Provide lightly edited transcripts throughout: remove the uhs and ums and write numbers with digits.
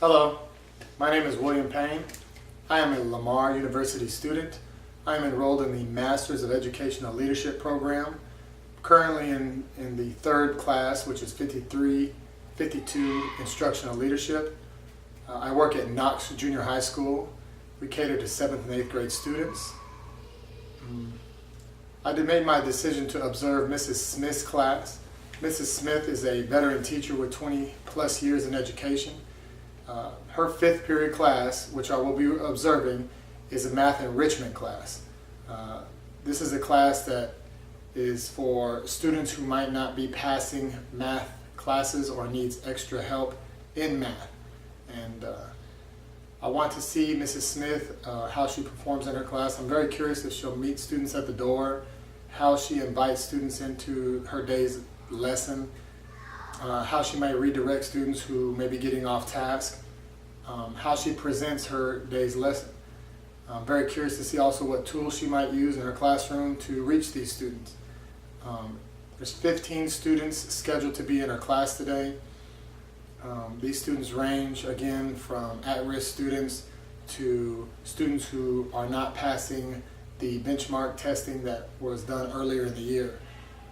Hello, my name is William Payne. I am a Lamar University student. I am enrolled in the Masters of Educational Leadership program, currently in the third class, which is 52 Instructional Leadership. I work at Knox Junior High School. We cater to 7th and 8th grade students. I made my decision to observe Mrs. Smith's class. Mrs. Smith is a veteran teacher with 20 plus years in education. Her 5th period class, which I will be observing, is a math enrichment class. This is a class that is for students who might not be passing math classes or needs extra help in math. And I want to see Mrs. Smith, how she performs in her class. I'm very curious if she'll meet students at the door, how she invites students into her day's lesson, how she might redirect students who may be getting off task, how she presents her day's lesson. I'm very curious to see also what tools she might use in her classroom to reach these students. There's 15 students scheduled to be in her class today. These students range again from at-risk students to students who are not passing the benchmark testing that was done earlier in the year.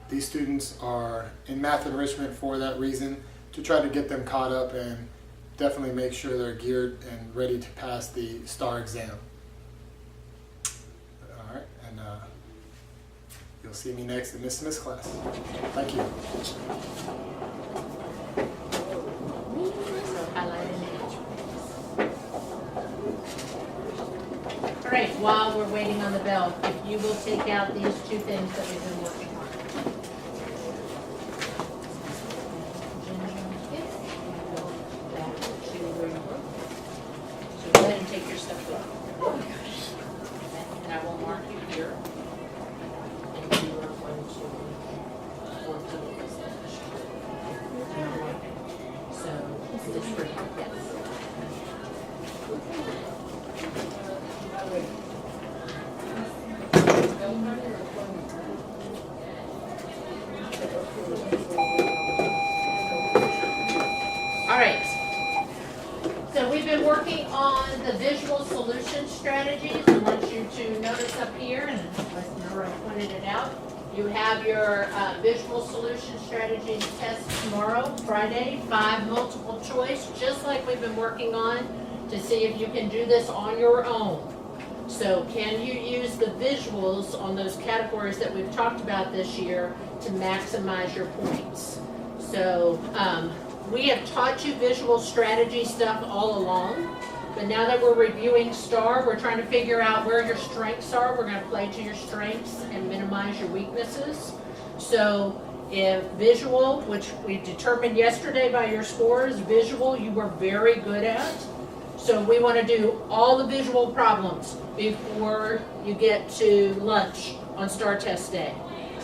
These students are in math enrichment for that reason, to try to get them caught up and definitely make sure they're geared and ready to pass the STAR exam. All right, and you'll see me next in Miss Smith's class. Thank you. All right, while we're waiting on the bell, if you will take out these two things that we've been working on. Back to where you were. So go ahead and take your stuff with you. And I will mark you here. And you are going to work to this. So this for you, yes. All right. So we've been working on the visual solution strategies. I want you to notice up here, and remember I pointed it out, you have your visual solution strategies test tomorrow, Friday, 5 multiple choice, just like we've been working on, to see if you can do this on your own. So can you use the visuals on those categories that we've talked about this year to maximize your points? So we have taught you visual strategy stuff all along, but now that we're reviewing STAR, we're trying to figure out where your strengths are. We're going to play to your strengths and minimize your weaknesses. So if visual, which we determined yesterday by your scores, visual you were very good at. So we want to do all the visual problems before you get to lunch on STAR test day.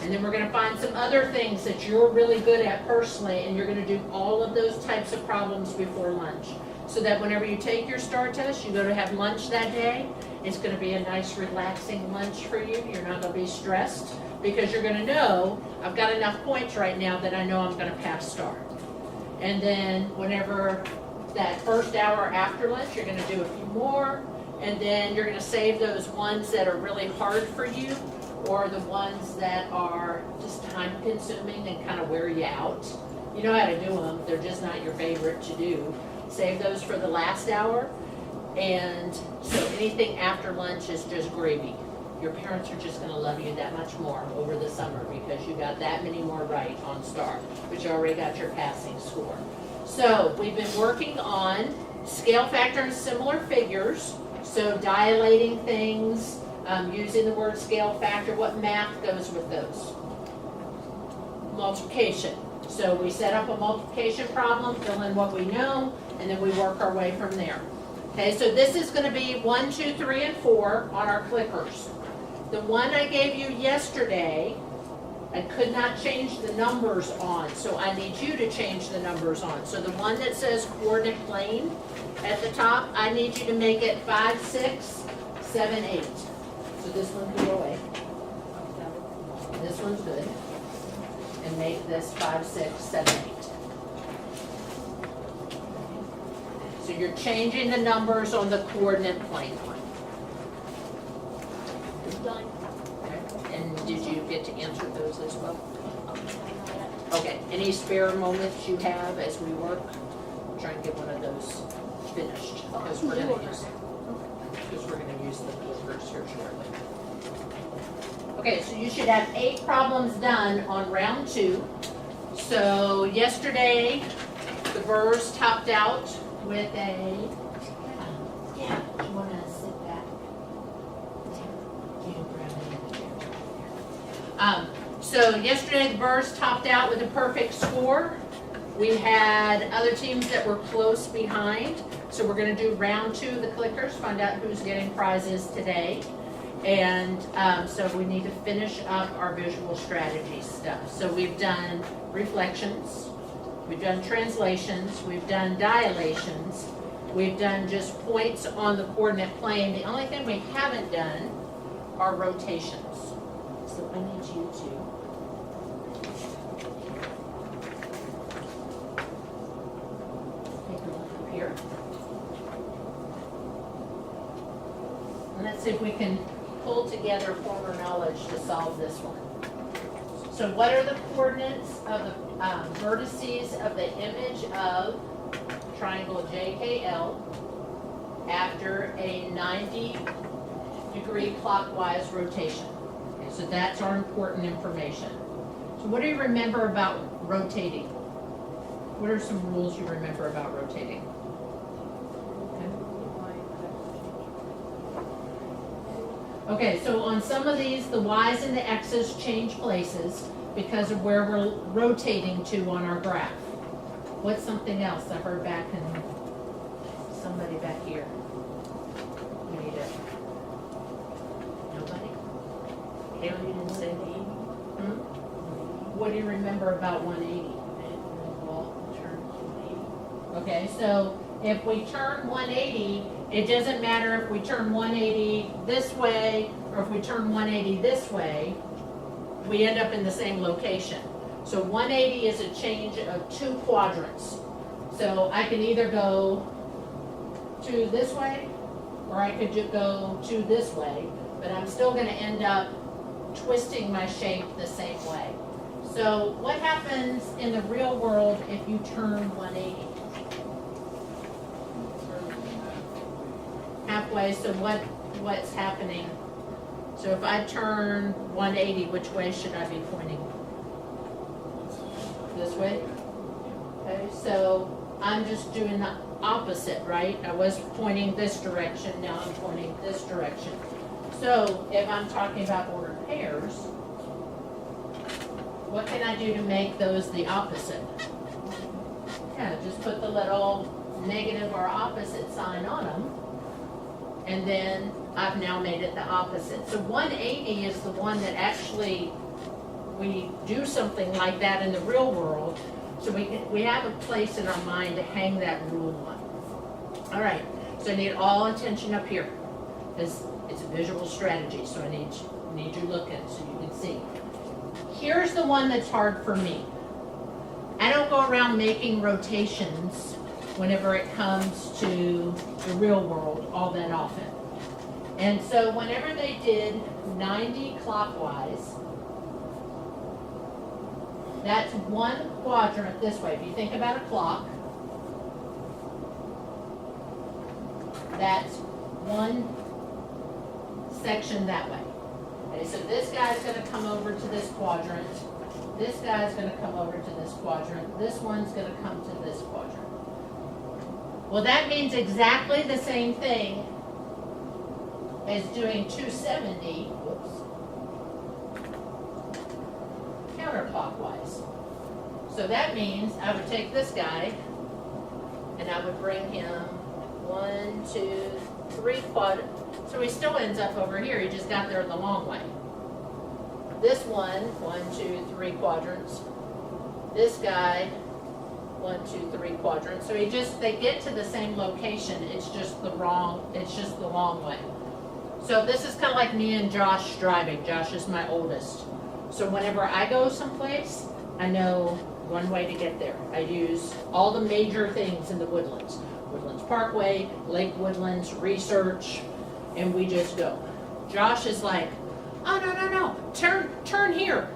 And then we're going to find some other things that you're really good at personally, and you're going to do all of those types of problems before lunch. So that whenever you take your STAR test, you go to have lunch that day, it's going to be a nice relaxing lunch for you. You're not going to be stressed because you're going to know, I've got enough points right now that I know I'm going to pass STAR. And then whenever that first hour after lunch, you're going to do a few more, and then you're going to save those ones that are really hard for you, or the ones that are just time consuming and kind of wear you out. You know how to do them, they're just not your favorite to do. Save those for the last hour, and so anything after lunch is just gravy. Your parents are just going to love you that much more over the summer because you got that many more right on STAR, but you already got your passing score. So we've been working on scale factor and similar figures, so dilating things, using the word scale factor. What math goes with those? Multiplication. So we set up a multiplication problem, fill in what we know, and then we work our way from there. Okay, so this is going to be 1, 2, 3, and 4 on our clickers. The one I gave you yesterday, I could not change the numbers on, so I need you to change the numbers on. So the one that says coordinate plane at the top, I need you to make it 5, 6, 7, 8. So this one can go away. This one's good. And make this 5, 6, 7, 8. So you're changing the numbers on the coordinate plane. Done. Okay. And did you get to answer those as well? Okay, any spare moments you have as we work? Try and get one of those finished, because we're gonna use the clippers here shortly. Okay, so you should have 8 problems done on round 2. So yesterday, the Burrs topped out with a, yeah, you wanna sit back? You grab it. So yesterday, the Burrs topped out with a perfect score. We had other teams that were close behind. So we're gonna do round 2 of the clickers, find out who's getting prizes today. And so we need to finish up our visual strategy stuff. So we've done reflections, we've done translations, we've done dilations, we've done just points on the coordinate plane. The only thing we haven't done are rotations. So I need you to take a look up here. And let's see if we can pull together former knowledge to solve this one. So what are the coordinates of the vertices of the image of triangle JKL after a 90-degree clockwise rotation? Okay, so that's our important information. So what do you remember about rotating? What are some rules you remember about rotating? Okay, so on some of these, the Y's and the X's change places because of where we're rotating to on our graph. What's something else I heard back in somebody back here? We need it. Nobody? Haley, you didn't say the hmm? What do you remember about 180? Okay, so if we turn 180, it doesn't matter if we turn 180 this way or if we turn 180 this way, we end up in the same location. So 180 is a change of 2 quadrants. So I can either go to this way or I could just go to this way, but I'm still going to end up twisting my shape the same way. So what happens in the real world if you turn 180? Halfway, so what's happening? So if I turn 180, which way should I be pointing? This way? Okay, so I'm just doing the opposite, right? I was pointing this direction, now I'm pointing this direction. So if I'm talking about ordered pairs, what can I do to make those the opposite? Yeah, just put the little negative or opposite sign on them. And then I've now made it the opposite. So 180 is the one that actually we do something like that in the real world. So we have a place in our mind to hang that rule on. All right, so I need all attention up here. It's a visual strategy, so I need you looking so you can see. Here's the one that's hard for me. I don't go around making rotations whenever it comes to the real world all that often. And so whenever they did 90 clockwise, that's 1 quadrant this way. If you think about a clock, that's 1 section that way. Okay, so this guy's going to come over to this quadrant. This guy's going to come over to this quadrant. This one's going to come to this quadrant. Well, that means exactly the same thing as doing 270, counterclockwise. So that means I would take this guy and I would bring him 1, 2, 3 quadrants. So he still ends up over here. He just got there the long way. This one, 1, 2, 3 quadrants. This guy, 1, 2, 3 quadrants. So they get to the same location. It's just the long way. So this is kind of like me and Josh driving. Josh is my oldest. So whenever I go someplace, I know one way to get there. I use all the major things in the Woodlands. Woodlands Parkway, Lake Woodlands, research, and we just go. Josh is like, oh, no, turn here,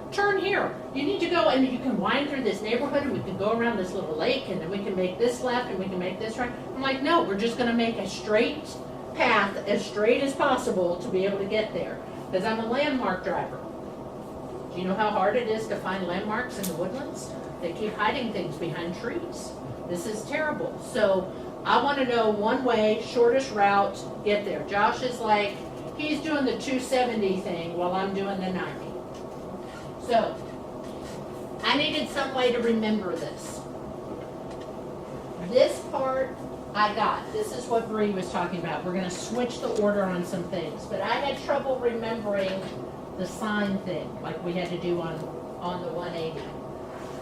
you need to go, and you can wind through this neighborhood, and we can go around this little lake, and then we can make this left, and we can make this right. I'm like, no, we're just gonna make a straight path, as straight as possible to be able to get there, because I'm a landmark driver. Do you know how hard it is to find landmarks in the woodlands? They keep hiding things behind trees. This is terrible. So I want to know one way, shortest route, get there. Josh is like, he's doing the 270 thing while I'm doing the 90. So I needed some way to remember this. This part I got. This is what Bree was talking about. We're going to switch the order on some things. But I had trouble remembering the sign thing, like we had to do on the 180.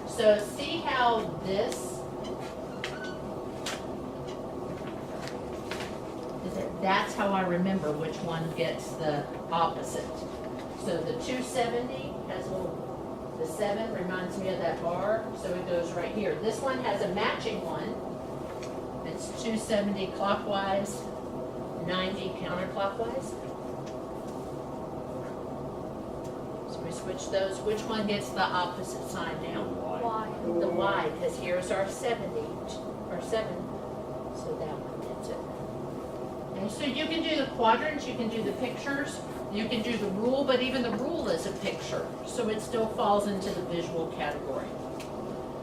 So see how this, that's how I remember which one gets the opposite. So the 270 has a little, the 7 reminds me of that bar, so it goes right here. This one has a matching one. It's 270 clockwise, 90 counterclockwise. So we switch those. Which one gets the opposite sign now? Why? The Y, because here's our 70, or 7, so that one gets it. And so you can do the quadrants, you can do the pictures, you can do the rule, but even the rule is a picture, so it still falls into the visual category.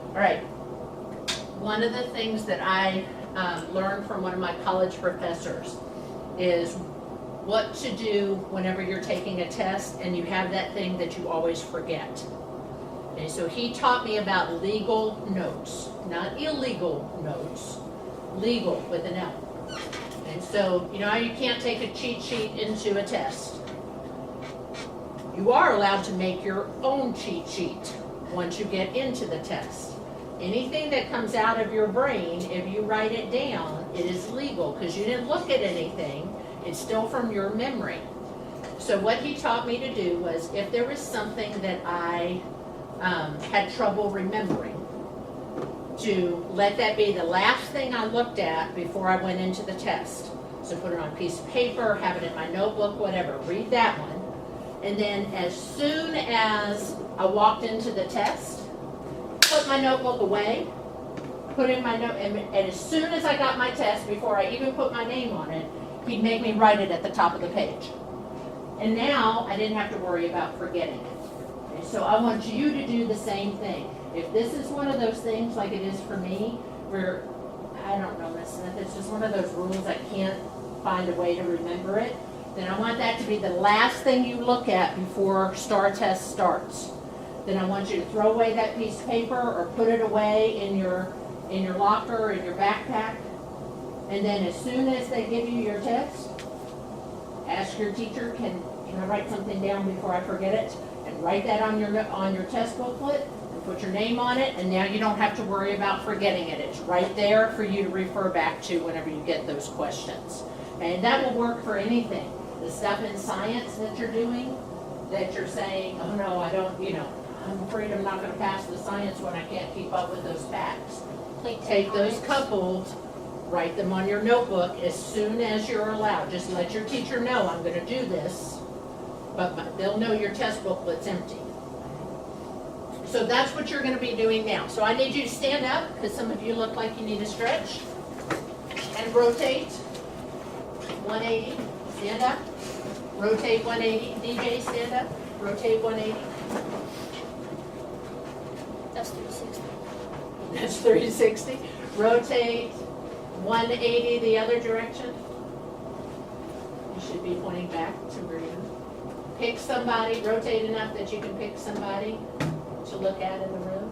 All right, one of the things that I learned from one of my college professors is what to do whenever you're taking a test and you have that thing that you always forget. Okay, so he taught me about legal notes, not illegal notes, legal with an L. And so, you know how you can't take a cheat sheet into a test? You are allowed to make your own cheat sheet once you get into the test. Anything that comes out of your brain, if you write it down, it is legal because you didn't look at anything. It's still from your memory. So what he taught me to do was if there was something that I had trouble remembering, to let that be the last thing I looked at before I went into the test. So put it on a piece of paper, have it in my notebook, whatever, read that one. And then as soon as I walked into the test, put my notebook away, put in my note, and as soon as I got my test, before I even put my name on it, he'd make me write it at the top of the page. And now I didn't have to worry about forgetting it. And so I want you to do the same thing. If this is one of those things like it is for me, where, I don't know, Miss Smith, it's just one of those rules I can't find a way to remember it, then I want that to be the last thing you look at before STAR test starts. Then I want you to throw away that piece of paper or put it away in your locker or in your backpack. And then as soon as they give you your test, ask your teacher, can I write something down before I forget it? And write that on your test booklet and put your name on it, and now you don't have to worry about forgetting it. It's right there for you to refer back to whenever you get those questions. And that will work for anything. The stuff in science that you're doing, that you're saying, oh no, I don't, I'm afraid I'm not going to pass the science when I can't keep up with those facts. Take those coupled, write them on your notebook as soon as you're allowed. Just let your teacher know I'm going to do this, but they'll know your test booklet's empty. So that's what you're going to be doing now. So I need you to stand up because some of you look like you need a stretch, and rotate 180. Stand up. Rotate 180. DJ, stand up. Rotate 180. That's 360. That's 360. Rotate 180 the other direction. You should be pointing back to Brina. Pick somebody, rotate enough that you can pick somebody to look at in the room.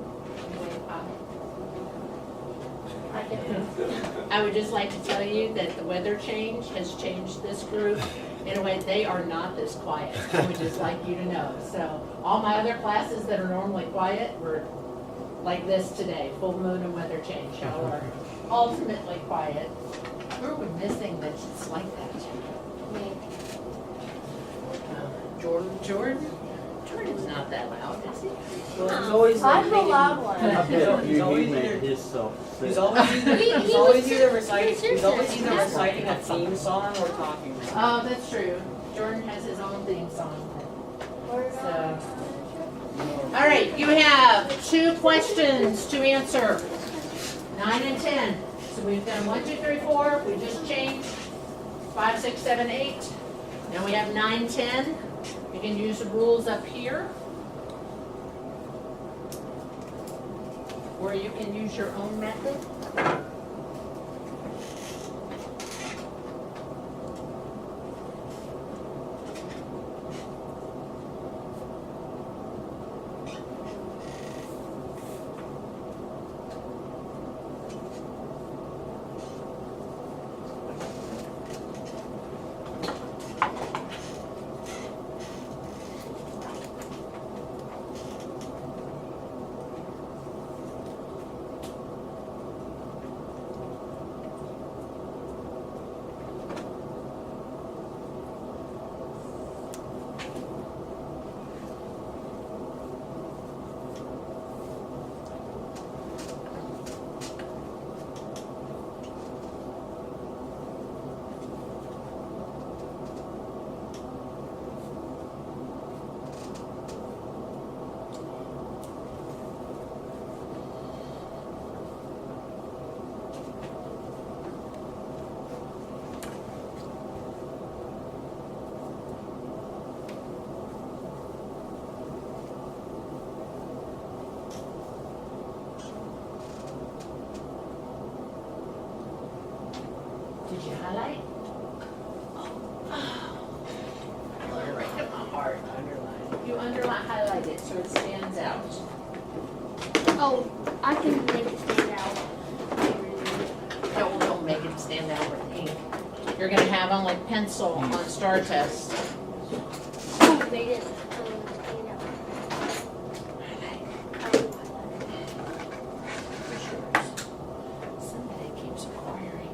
I would just like to tell you that the weather change has changed this group in a way they are not this quiet. I would just like you to know. So all my other classes that are normally quiet were like this today, full moon and weather change. Y'all are ultimately quiet. Who are we missing that's like that? Me. Jordan's not that loud, is he? Jordan's always I'm the loud one. I bet you met his He's always either, He he's always was- either reciting, he was he's always serious. either reciting a theme song or talking. Oh, that's true. Jordan has his own theme song. So. All right, you have 2 questions to answer. 9 and 10. So we've done 1, 2, 3, 4. We just changed 5, 6, 7, 8. Now we have 9, 10. You can use the rules up here. Or you can use your own method. Did you highlight? Oh, right to my heart, underline. You underline, highlight it so it stands out. Oh, I can make it stand out. No, don't make it stand out with ink. You're gonna have on like pencil on star test. I made it stand out. Somebody keeps acquiring it.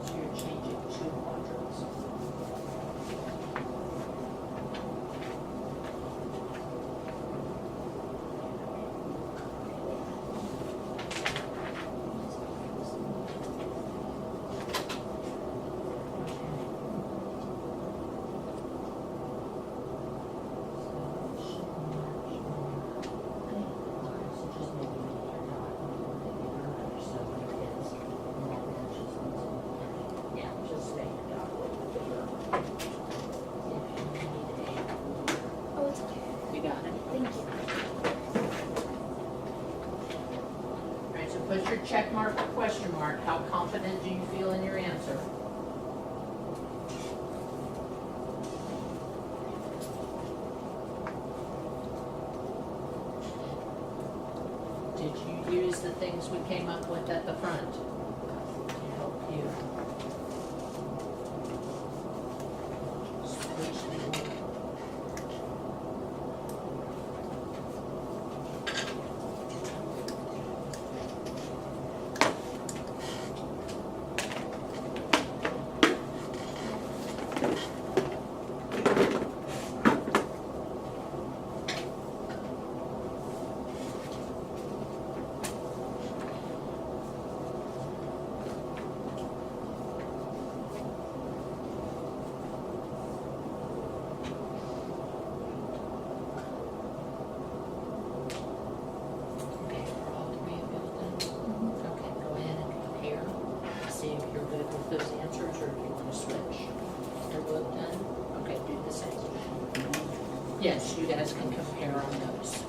So you're changing 2 quadrants. Yeah, just make it out a little bigger. Oh, it's okay. You got it. Thank you. All right, so put your check mark or question mark. How confident do you feel in your answer? Did you use the things we came up with at the front to help you? Switch the order. yes, you guys can compare on those.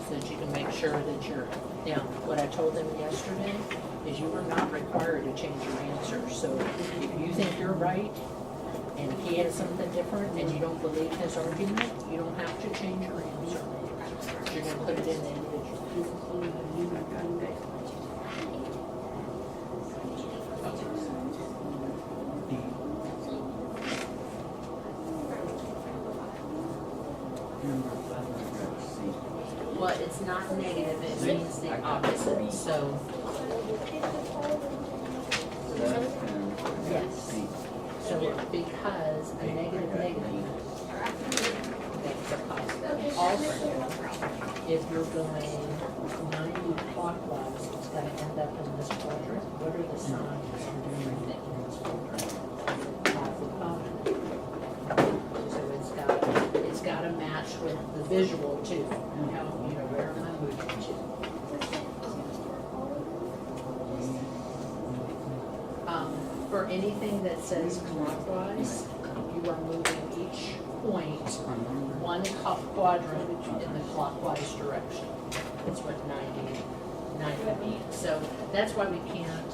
So that you can make sure that you're, now, what I told them yesterday is you are not required to change your answer. So if you think you're right, and he has something different, and you don't believe his argument, you don't have to change your answer. You're gonna put it in the individual. Well, it's not negative, it means the opposite, so, yes. So because a negative makes a positive. Also, if you're going 90 clockwise, it's gonna end up in this quadrant. What are the signs for everything in this quadrant? So it's gotta match with the visual too. How, where am I moving to? For anything that says clockwise, you are moving each point one quadrant in the clockwise direction. That's what 90 means. So that's why we can't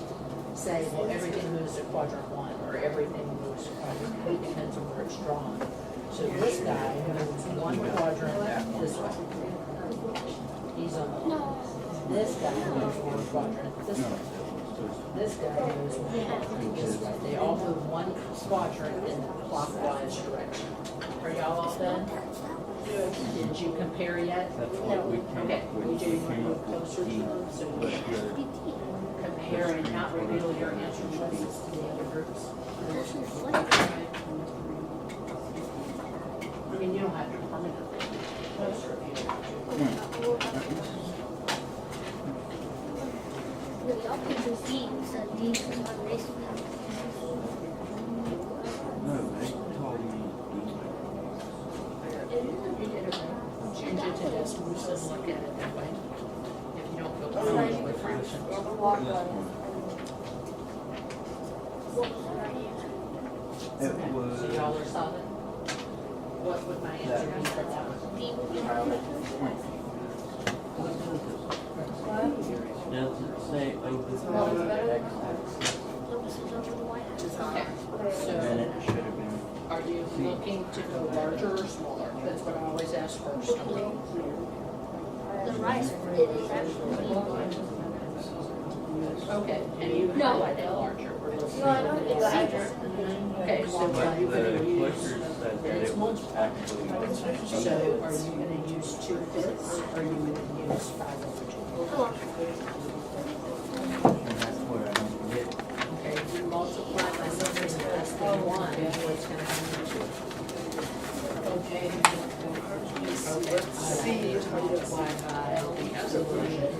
say, well, everything moves to quadrant 1 or everything moves to quadrant 2. It depends on where it's drawn. So this guy moves one quadrant this way. He's on the left. This guy moves one quadrant this way. This guy moves one quadrant this way. They all move one quadrant in the clockwise direction. Are y'all all done? Did you compare yet? No. Okay. Would you move closer to them so you can compare and not reveal your answer choices to the other groups? I mean, you don't have to permanently closer if you don't have to. Y'all put your feet so these are my race. Change it to decimals and look at it that way. If you don't feel comfortable with fractions. So y'all are solid? What would my answer be for that one? Does it say over Okay, then it so should have been. are you looking to go larger or smaller? That's what I always ask first. The rice it is actually Okay, and you No. highlighted larger. No, I don't think larger. Okay, so are But you the gonna use clicker said that it was actually. So are you gonna use 2/5 or are you gonna use 5/2? And that's what I don't get. Okay, if you multiply by something less than 1, what's gonna happen to it? Okay. Okay, so multiply by the resolution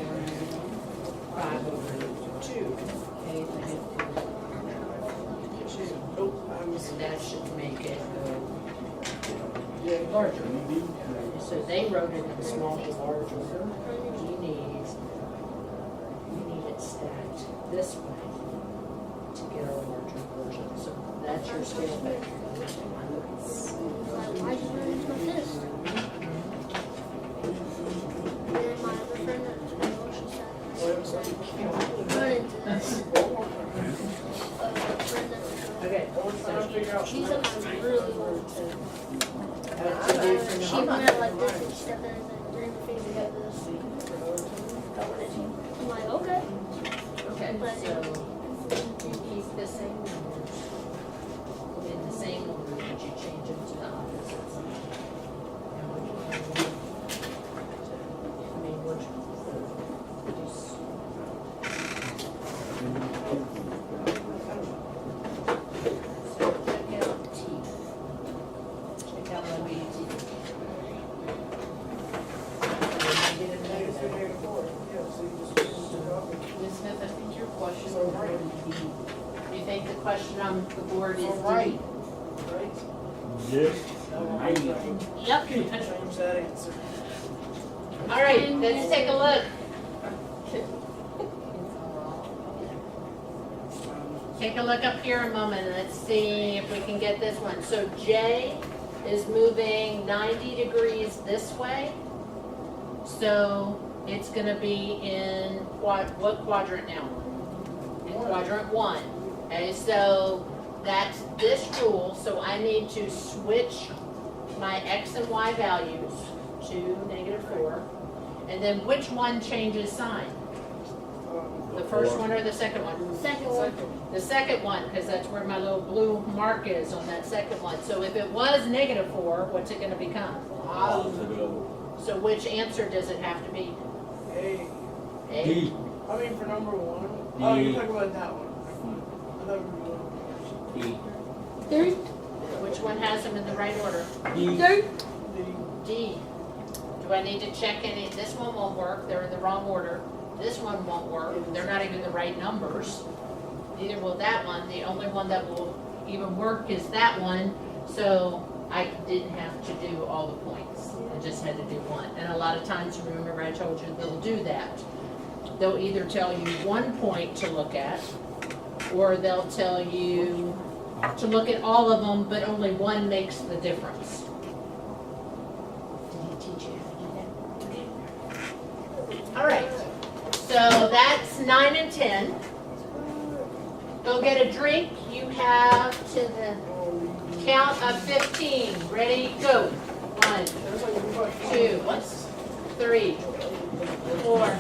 5/2. Okay, and that should make it go larger. So they wrote it in small to large order. You need it stacked this way to get a larger version. So that's your scale factor. Why did you run into this? And then my other friend that took the motion said, run into this. Okay, so She's up really low. she She went like this and she stepped in and ran her finger like this. I'm like, okay. okay, so you keep the same numbers in the same order, but you change them to the opposites. And what you I mean, what so check out T. Check out the way T. Ms. Smith, I think your question is D. You think the question on the board is D? Right. Yes. Yep. Change that answer. All right, let's take a look. take a look up here a moment and let's see if we can get this one. So J is moving 90 degrees this way. So it's gonna be in what quadrant now? In quadrant 1. Okay, so that's this rule, so I need to switch my X and Y values to -4. And then which one changes sign? The first one or the second one? Second one. The second one, because that's where my little blue mark is on that second one. So if it was -4, what's it gonna become? So which answer does it have to be? A. A? D. I mean, for number 1. D. Oh, you're talking about that one. I thought we were doing D. Third. Which one has them in the right order? D. Third. D. D. Do I need to check any? This one won't work. They're in the wrong order. This one won't work. They're not even the right numbers. Neither will that one. The only one that will even work is that one. So I didn't have to do all the points. I just had to do one. And a lot of times, remember I told you they'll do that. They'll either tell you 1 point to look at, or they'll tell you to look at all of them, but only one makes the difference. Did he teach you how to do that? All right, so that's 9 and 10. Go get a drink. You have to the count of 15. Ready, go. 1, 2, 3, 4,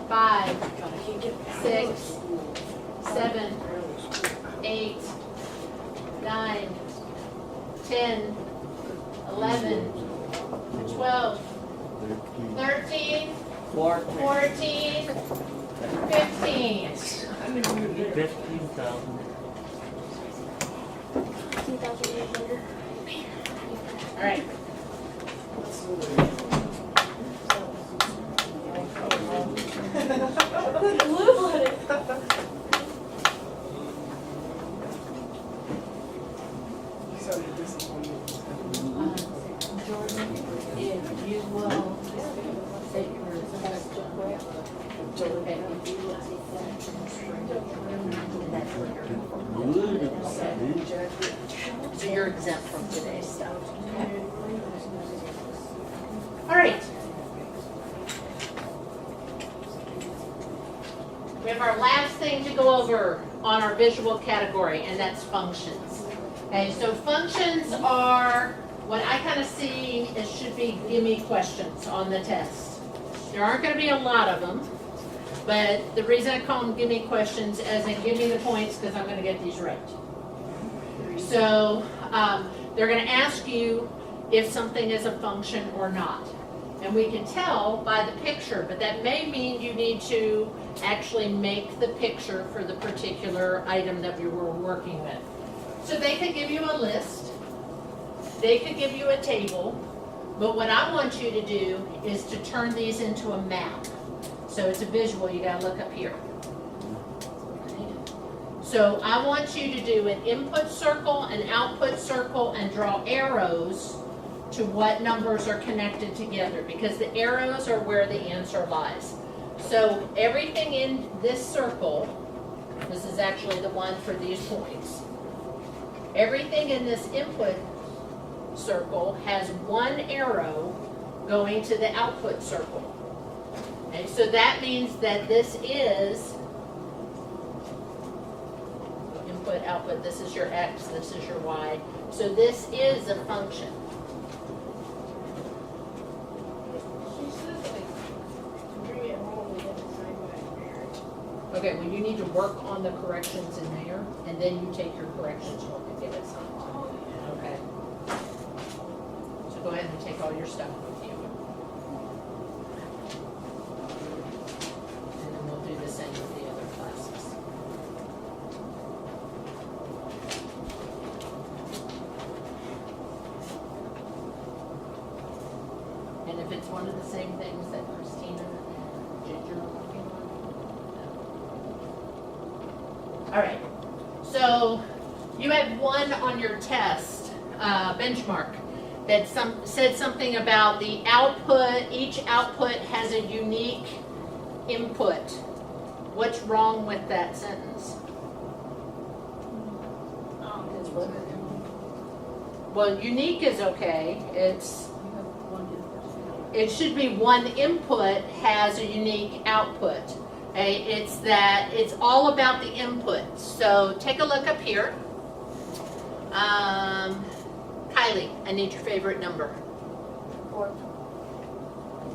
5, 6, 7, 8, 9, 10, 11, 12, 13, 14, 15. 15,000. 2,800. All right. Blue blooded. You sounded disappointed. Jordan, if you will take your test, okay. So you're exempt from today's stuff. Okay. All right. We have our last thing to go over on our visual category, and that's functions. Okay, so functions are what I kind of see as should be gimme questions on the test. There aren't going to be a lot of them, but the reason I call them gimme questions as in give me the points because I'm going to get these right. So they're going to ask you if something is a function or not. And we can tell by the picture, but that may mean you need to actually make the picture for the particular item that we were working with. So they could give you a list, they could give you a table, but what I want you to do is to turn these into a map. So it's a visual, you gotta look up here. So I want you to do an input circle, an output circle, and draw arrows to what numbers are connected together, because the arrows are where the answer lies. So everything in this circle, this is actually the one for these points, everything in this input circle has one arrow going to the output circle. And so that means that this is input, output, this is your X, this is your Y. So this is a function. Okay, well, you need to work on the corrections in there, and then you take your corrections home and get it signed. Okay? So go ahead and take all your stuff with you. And then we'll do the same with the other classes. And if it's one of the same things that Christina and Ginger are working on, all right, so you had one on your test, benchmark, that said something about the output, each output has a unique input. What's wrong with that sentence? Well, unique is okay. It should be one input has a unique output. Okay? It's all about the input. So take a look up here. Kylie, I need your favorite number. 4.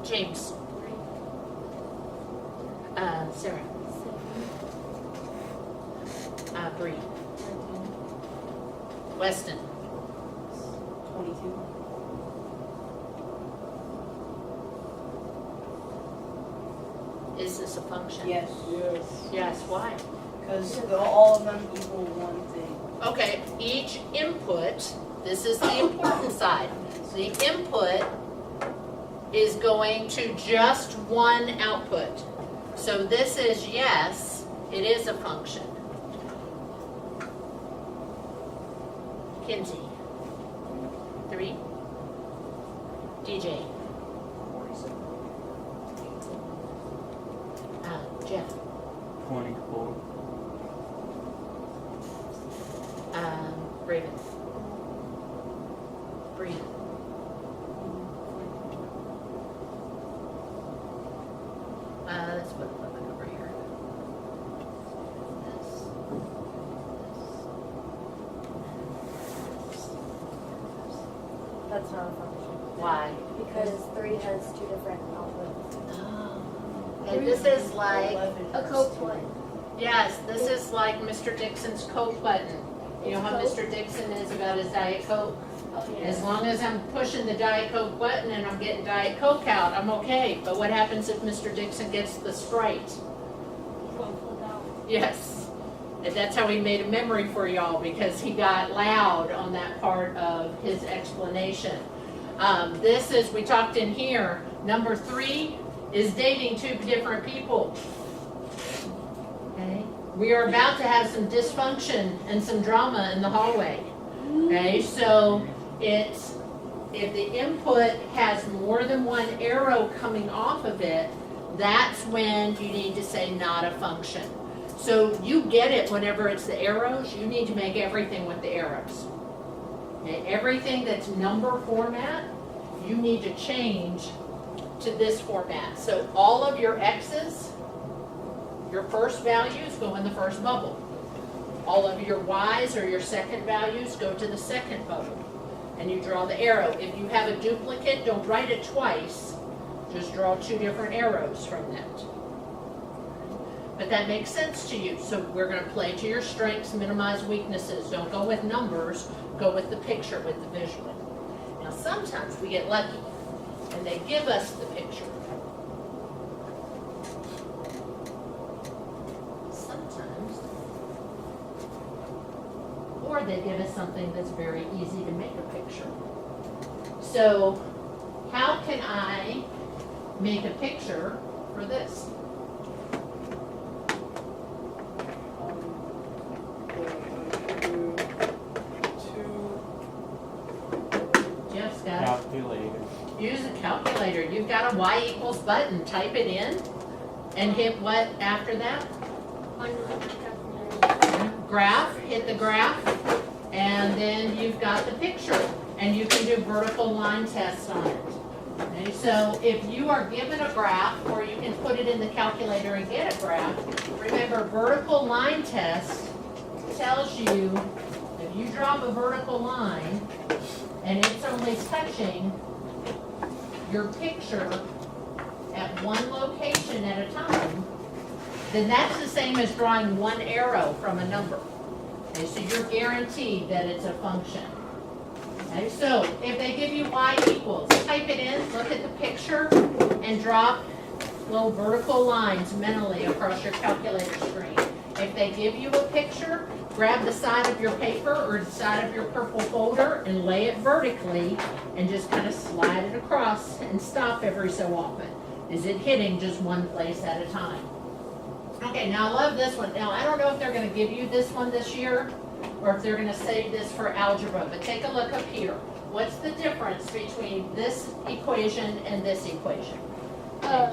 James. Sarah. 7. Bree. Weston. 22. Is this a function? Yes. Yes. Yes, why? Because all of them equal one thing. Okay, each input, this is the important side. The input is going to just one output. So this is yes, it is a function. Kinsey. 3. DJ. 47. Jeff. 24. Raven. Bree. Let's put 11 over here. This. That's not a function. Why? Because 3 has 2 different outputs. And this is like, 11 A has Coke 2. one. yes, this is like Mr. Dixon's Coke button. You know how Mr. Dixon is about his Diet Coke? Oh, As long as I'm pushing the Diet Coke button and I'm getting Diet Coke out, I'm okay. But what happens if Mr. Dixon gets the Sprite? Won't flip out. Yes. And that's how he made a memory for y'all, because he got loud on that part of his explanation. This is, we talked in here, number 3 is dating 2 different people. Okay? We are about to have some dysfunction and some drama in the hallway. Okay, so it's, if the input has more than one arrow coming off of it, that's when you need to say not a function. So you get it whenever it's the arrows, you need to make everything with the arrows. Okay, everything that's number format, you need to change to this format. So all of your X's, your first values go in the first bubble. All of your Y's or your second values go to the second bubble. And you draw the arrow. If you have a duplicate, don't write it twice. Just draw 2 different arrows from that. But that makes sense to you. So we're going to play to your strengths, minimize weaknesses. Don't go with numbers, go with the picture, with the visual. Now sometimes we get lucky and they give us the picture. Sometimes. Or they give us something that's very easy to make a picture. So how can I make a picture for this? Jeff's got it. Calculator. Use a calculator. You've got a Y equals button. Type it in and hit what after that? Graph. Hit the graph. And then you've got the picture. And you can do vertical line tests on it. Okay, so if you are given a graph, or you can put it in the calculator and get a graph, remember vertical line test tells you if you drop a vertical line and it's only touching your picture at one location at a time, then that's the same as drawing one arrow from a number. Okay, so you're guaranteed that it's a function. Okay, so if they give you Y equals, type it in, look at the picture, and drop little vertical lines mentally across your calculator screen. If they give you a picture, grab the side of your paper or the side of your purple folder and lay it vertically and just kind of slide it across and stop every so often. Is it hitting just one place at a time? Okay, now I love this one. Now I don't know if they're going to give you this one this year or if they're going to save this for algebra, but take a look up here. What's the difference between this equation and this equation? The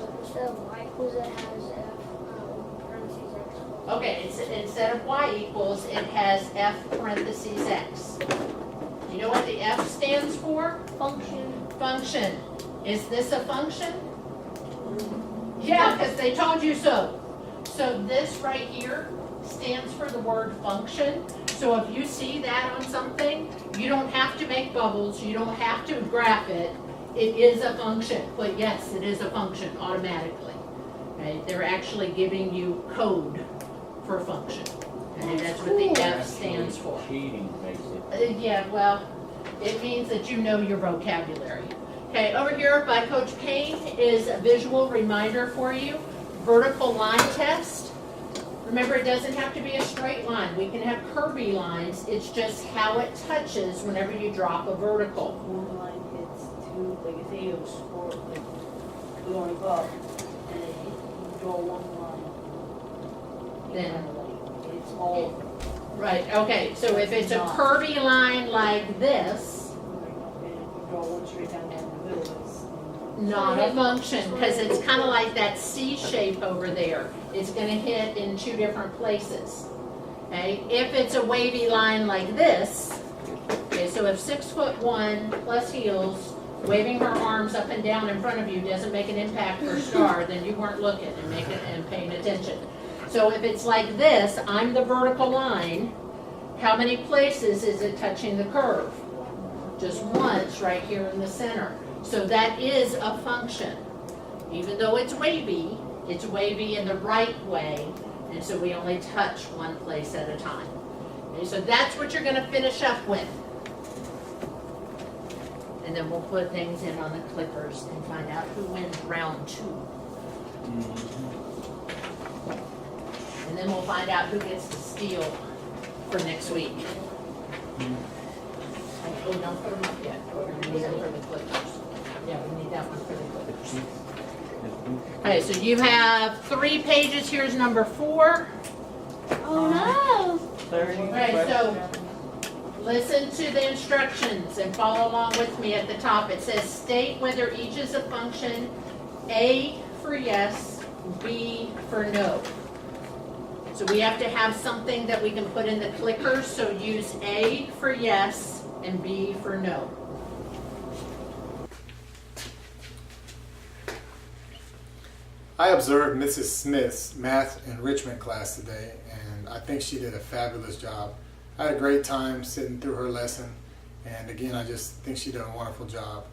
Y equals it has parentheses X plus Okay, instead of y equals, it has f parentheses x. Do you know what the f stands for? Function. Function. Is this a function? Yeah, because they told you so. So this right here stands for the word function. So if you see that on something, you don't have to make bubbles, you don't have to graph it. It is a function, but yes, it is a function automatically. Okay, they're actually giving you code for function. Okay, that's what the F stands for. Cheating, basically. Yeah, well, it means that you know your vocabulary. Okay, over here by Coach Payne is a visual reminder for you. Vertical line test. Remember, it doesn't have to be a straight line. We can have curvy lines. It's just how it touches whenever you drop a vertical. One line hits two, like if they go score, like going up, and it hit, you draw one line. Then- Kind of like, it's all, Right, okay, so if it's a curvy line like this, and if you draw one straight down the middle, it's. not a function, because it's kind of like that C shape over there. It's going to hit in two different places. Okay, if it's a wavy line like this, okay, so if 6'1" plus heels, waving her arms up and down in front of you doesn't make an impact for star, then you weren't looking and paying attention. So if it's like this, I'm the vertical line, how many places is it touching the curve? Just once right here in the center. So that is a function. Even though it's wavy in the right way, and so we only touch one place at a time. Okay, so that's what you're going to finish up with. And then we'll put things in on the clickers and find out who wins round 2. And then we'll find out who gets to steal for next week. Oh, don't put them up yet. We're going to need them for the clickers. Yeah, we need that one for the clickers. Okay, so you have 3 pages. Here's number 4. Oh Okay, so listen to the instructions and follow along with me at the top. It says state whether each is a function, A for yes, B for no. So we have to have something that we can put in the clickers, so use A for yes and B for no. I observed Mrs. Smith's math enrichment class today, and I think she did a fabulous job. I had a great time sitting through her lesson, and again, I just think she did a wonderful job.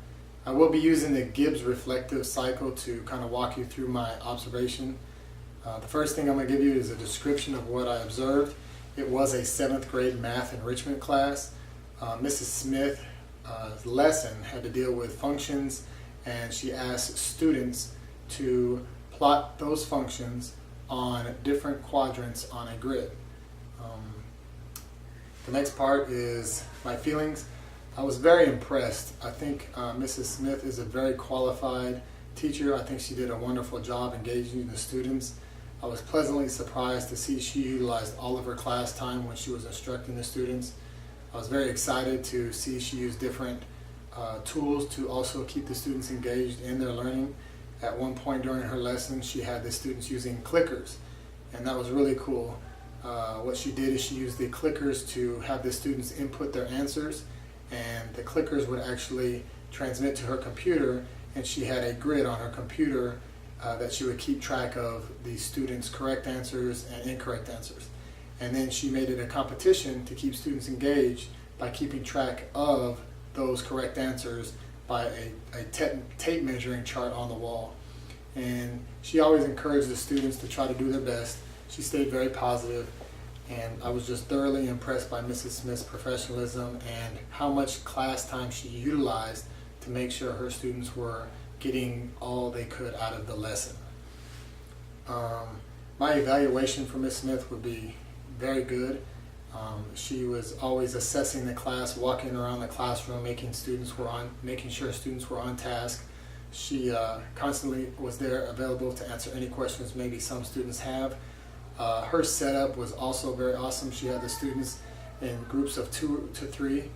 I will be using the Gibbs reflective cycle to kind of walk you through my observation. The first thing I'm going to give you is a description of what I observed. It was a 7th grade math enrichment class. Mrs. Smith's lesson had to deal with functions, and she asked students to plot those functions on different quadrants on a grid. The next part is my feelings. I was very impressed. I think Mrs. Smith is a very qualified teacher. I think she did a wonderful job engaging the students. I was pleasantly surprised to see she utilized all of her class time when she was instructing the students. I was very excited to see she used different tools to also keep the students engaged in their learning. At one point during her lesson, she had the students using clickers, and that was really cool. What she did is she used the clickers to have the students input their answers, and the clickers would actually transmit to her computer, and she had a grid on her computer that she would keep track of the students' correct answers and incorrect answers. And then she made it a competition to keep students engaged by keeping track of those correct answers by a tape measuring chart on the wall. And she always encouraged the students to try to do their best. She stayed very positive, and I was just thoroughly impressed by Mrs. Smith's professionalism and how much class time she utilized to make sure her students were getting all they could out of the lesson. My evaluation for Ms. Smith would be very good. She was always assessing the class, walking around the classroom, making sure students were on task. She constantly was there available to answer any questions maybe some students have. Her setup was also very awesome. She had the students in groups of 2 to 3.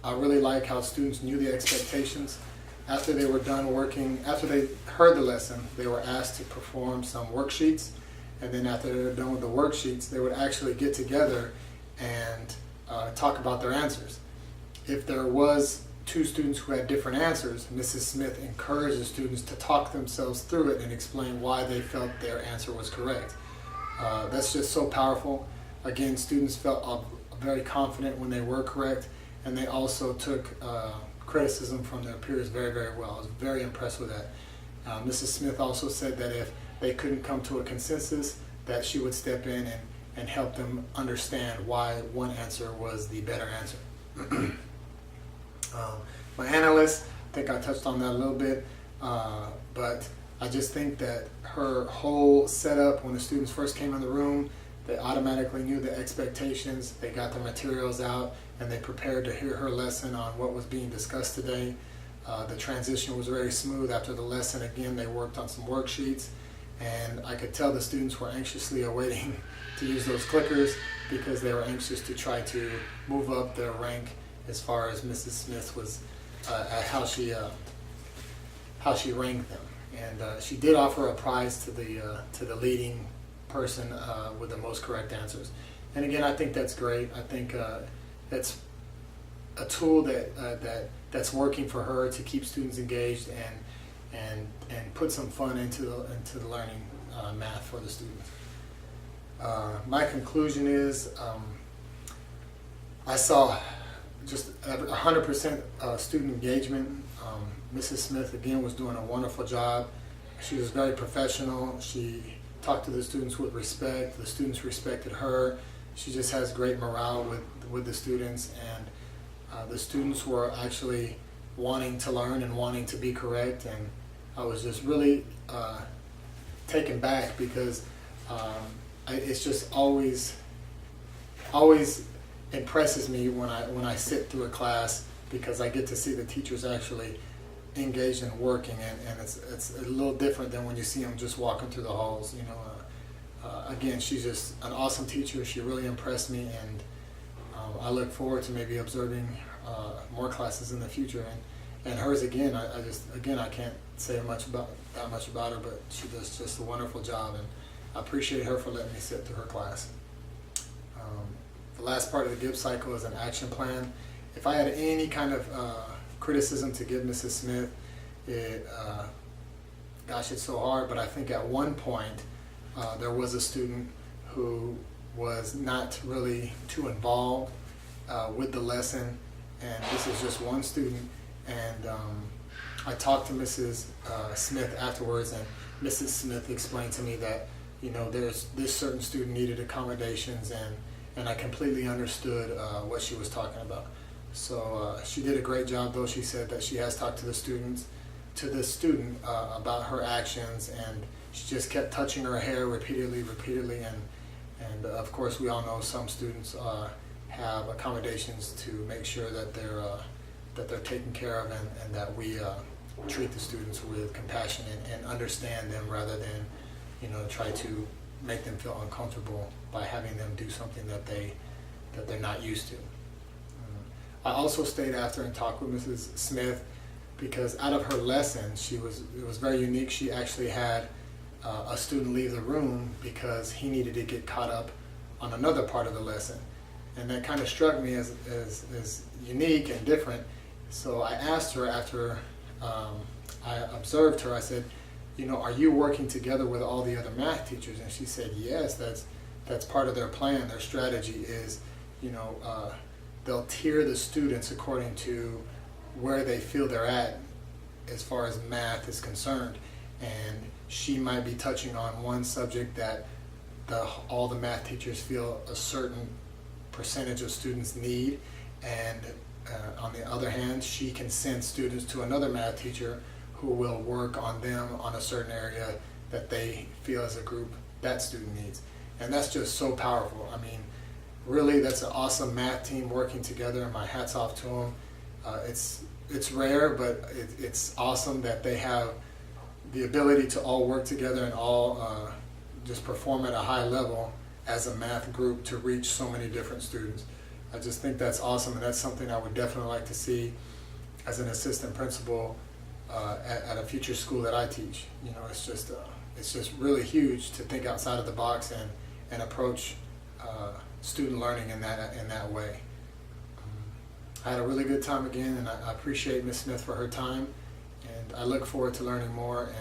I really like how students knew the expectations. After they were done working, after they heard the lesson, they were asked to perform some worksheets, and then after they were done with the worksheets, they would actually get together and talk about their answers. If there was two students who had different answers, Mrs. Smith encouraged the students to talk themselves through it and explain why they felt their answer was correct. That's just so powerful. Again, students felt very confident when they were correct, and they also took criticism from their peers very, very well. I was very impressed with that. Mrs. Smith also said that if they couldn't come to a consensus, that she would step in and help them understand why one answer was the better answer. My analyst, I think I touched on that a little bit, but I just think that her whole setup, when the students first came in the room, they automatically knew the expectations, they got their materials out, and they prepared to hear her lesson on what was being discussed today. The transition was very smooth. After the lesson, again, they worked on some worksheets, and I could tell the students were anxiously awaiting to use those clickers because they were anxious to try to move up their rank as far as Mrs. Smith was, at how she ranked them. And she did offer a prize to the leading person with the most correct answers. And again, I think that's great. I think that's a tool that's working for her to keep students engaged and put some fun into the learning math for the students. My conclusion is I saw just 100% student engagement. Mrs. Smith again was doing a wonderful job. She was very professional. She talked to the students with respect. The students respected her. She just has great morale with the students, and the students were actually wanting to learn and wanting to be correct, and I was just really taken back because it's just always impresses me when I sit through a class, because I get to see the teachers actually engaged and working, and it's a little different than when you see them just walking through the halls. Again, she's just an awesome teacher. She really impressed me, and I look forward to maybe observing more classes in the future. And hers again, I can't say that much about her, but she does just a wonderful job, and I appreciate her for letting me sit through her class. The last part of the Gibbs cycle is an action plan. If I had any kind of criticism to give Mrs. Smith, gosh, it's so hard, but I think at one point there was a student who was not really too involved with the lesson, and this is just one student. And I talked to Mrs. Smith afterwards, and Mrs. Smith explained to me that there's this certain student needed accommodations, and I completely understood what she was talking about. So she did a great job, though. She said that she has talked to the student about her actions, and she just kept touching her hair repeatedly, and of course we all know some students have accommodations to make sure that they're taken care of, and that we treat the students with compassion and understand them, rather than try to make them feel uncomfortable by having them do something that they're not used to. I also stayed after and talked with Mrs. Smith, because out of her lesson, it was very unique. She actually had a student leave the room because he needed to get caught up on another part of the lesson, and that kind of struck me as unique and different. So I asked her after I observed her, I said, are you working together with all the other math teachers? And she said, yes, that's part of their plan. Their strategy is, they'll tier the students according to where they feel they're at as far as math is concerned. And she might be touching on one subject that all the math teachers feel a certain percentage of students need, and on the other hand, she can send students to another math teacher who will work on them on a certain area that they feel as a group that student needs. And that's just so powerful. I mean, really, that's an awesome math team working together, and my hat's off to them. It's rare, but it's awesome that they have the ability to all work together and all just perform at a high level as a math group to reach so many different students. I just think that's awesome, and that's something I would definitely like to see as an assistant principal at a future school that I teach. It's just it's just really huge to think outside of the box and approach student learning in that way. I had a really good time again, and I appreciate Ms. Smith for her time, and I look forward to learning more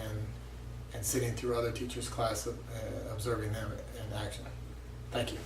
and sitting through other teachers' class, observing them in action. Thank you.